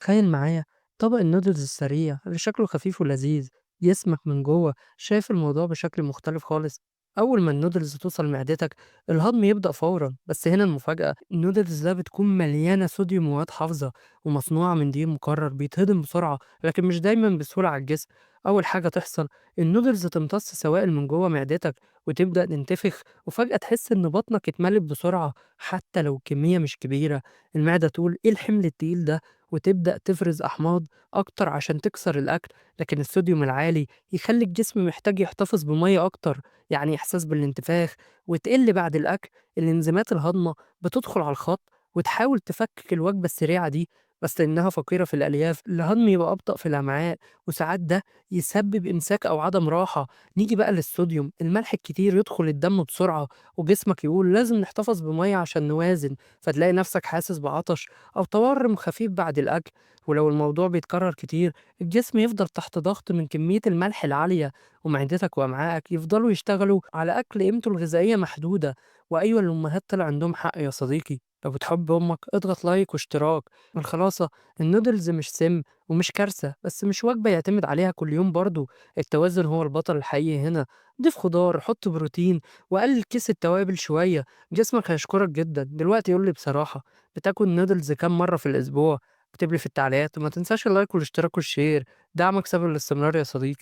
تخيل معايا طبق النودلز السريع اللي شكله خفيف ولذيذ، جسمك من جوه شايف الموضوع بشكل مختلف خالص. أول ما النودلز توصل معدتك الهضم يبدأ فورا، بس هنا المفاجأة، النودلز ده بتكون مليانة صوديوم ومواد حافظة ومصنوعة من دقيق مكرر بيتهضم بسرعة، لكن مش دايما بسهولة على الجسم. أول حاجة تحصل، النودلز تمتص سوائل من جوه معدتك وتبدأ تنتفخ، وفجأة تحس إن بطنك اتملت بسرعة حتى لو الكمية مش كبيرة. المعدة تقول إيه الحمل التقيل ده، وتبدأ تفرز أحماض أكتر عشان تكسر الأكل. لكن الصوديوم العالي يخلي الجسم محتاج يحتفظ بمية أكتر، يعني إحساس بالانتفاخ وتقل بعد الأكل. الإنزيمات الهضمة بتدخل على الخط وتحاول تفكك الوجبة السريعة دي، بس لأنها فقيرة في الألياف الهضم يبقى أبطأ في الأمعاء، وساعات ده يسبب إمساك أو عدم راحة. نيجي بقى للصوديوم، الملح الكتير يدخل الدم بسرعة وجسمك يقول لازم نحتفظ بمية عشان نوازن، فتلاقي نفسك حاسس بعطش أو تورم خفيف بعد الأكل. ولو الموضوع بيتكرر كتير الجسم يفضل تحت ضغط من كمية الملح العالية، ومعدتك وأمعائك يفضلوا يشتغلوا على أكل قيمته الغذائية محدودة. وأيوة، الأمهات طلع عندهم حق يا صديقي. لو بتحب أمك اضغط لايك واشتراك. الخلاصة، النودلز مش سم ومش كارثة، بس مش وجبة يعتمد عليها كل يوم برضو. التوازن هو البطل الحقيقي هنا. ضيف خضار، حط بروتين، وقلل كيس التوابل شوية. جسمك هيشكرك جدا. دلوقتي قولي بصراحة، بتاكل نودلز كام مرة في الأسبوع؟ اكتب لي في التعليقات، وما تنساش اللايك والاشتراك والشير. دعمك سبب الاستمرار يا صديقي.